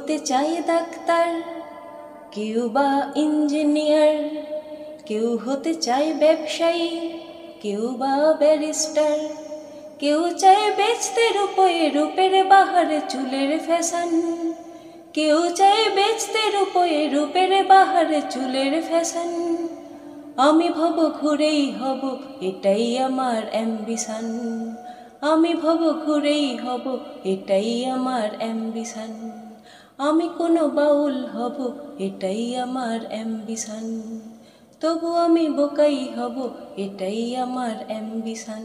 হতে চায় ডাক্তার, কেউ বা ইঞ্জিনিয়ার, কেউ হতে চায় ব্যবসায়ী, কেউ বা ব্যারিস্টার, কেউ চায় বেচতে রূপে রূপের বাহারে চুলের ফ্যাশন, কেউ চায় বেচতে রূপের বাহারে চুলের ফ্যাশন। আমি ভব ঘুরেই হব, এটাই আমার অ্যাম্বিশন। আমি ভব ঘুরেই হব, এটাই আমার অ্যাম্বিশন। আমি কোনো বাউল হব, এটাই আমার অ্যাম্বিশন। তবু আমি বোকাই হব, এটাই আমার অ্যাম্বিশন।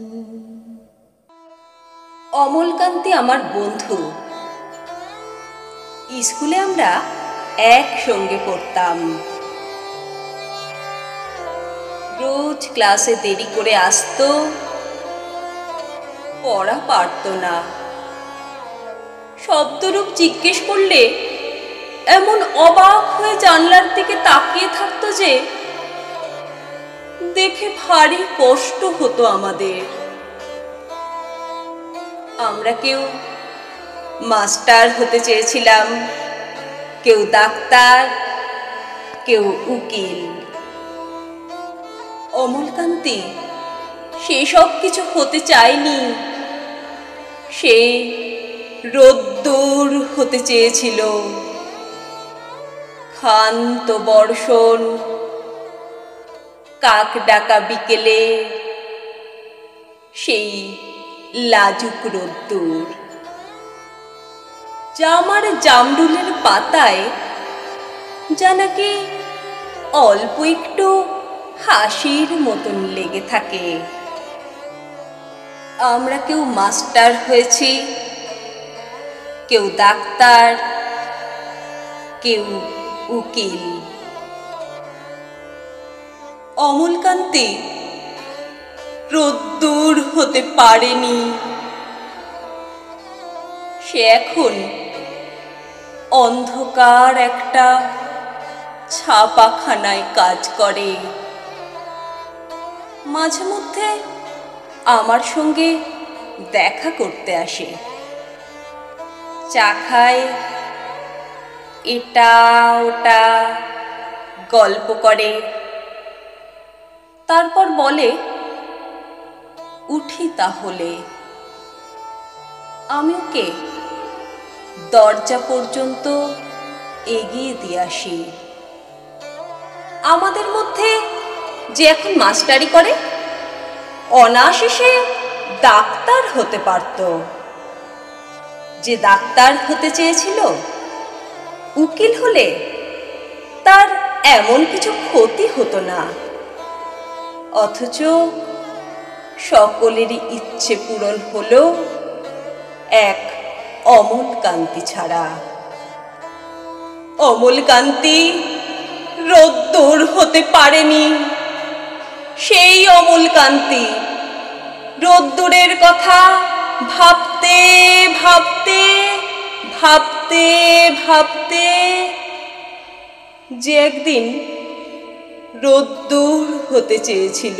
অমলকান্তি আমার বন্ধু। স্কুলে আমরা একসঙ্গে পড়তাম। রোজ ক্লাসে দেরি করে আসতো, পড়া পারত না। শব্দরূপ জিজ্ঞেস করলে এমন অবাক হয়ে জানলার দিকে তাকিয়ে থাকতো যে দেখে ভারী কষ্ট হতো আমাদের। আমরা কেউ মাস্টার হতে চেয়েছিলাম, কেউ ডাক্তার, কেউ উকিল। অমলকান্তি সেসব কিছু হতে চায়নি। সে রোদ্দুর হতে চেয়েছিল, ক্ষান্ত বর্ষণ, কাক ডাকা বিকেলে সেই লাজুক রোদ্দুর, যা আমার জামরুলের পাতায় যা নাকি অল্প একটু হাসির মতন লেগে থাকে। আমরা কেউ মাস্টার হয়েছি, কেউ ডাক্তার, কেউ উকিল। অমলকান্তি রোদ্দুর হতে পারেনি। সে এখন অন্ধকার একটা ছাপাখানায় কাজ করে। মাঝে মধ্যে আমার সঙ্গে দেখা করতে আসে, চা খায়, এটা ওটা গল্প করে, তারপর বলে উঠি তাহলে। আমি ওকে দরজা পর্যন্ত এগিয়ে দিয়ে আসি। আমাদের মধ্যে যে এখন মাস্টারি করে, অনায়াসে ডাক্তার হতে পারত। যে ডাক্তার হতে চেয়েছিল, উকিল হলে তার এমন কিছু ক্ষতি হতো না। অথচ সকলেরই ইচ্ছে পূরণ হলো এক অমলকান্তি ছাড়া। অমলকান্তি রোদ্দুর হতে পারেনি। সেই অমলকান্তি রোদ্দুরের কথা ভাবতে ভাবতে ভাবতে ভাবতে যে একদিন রোদ্দুর হতে চেয়েছিল।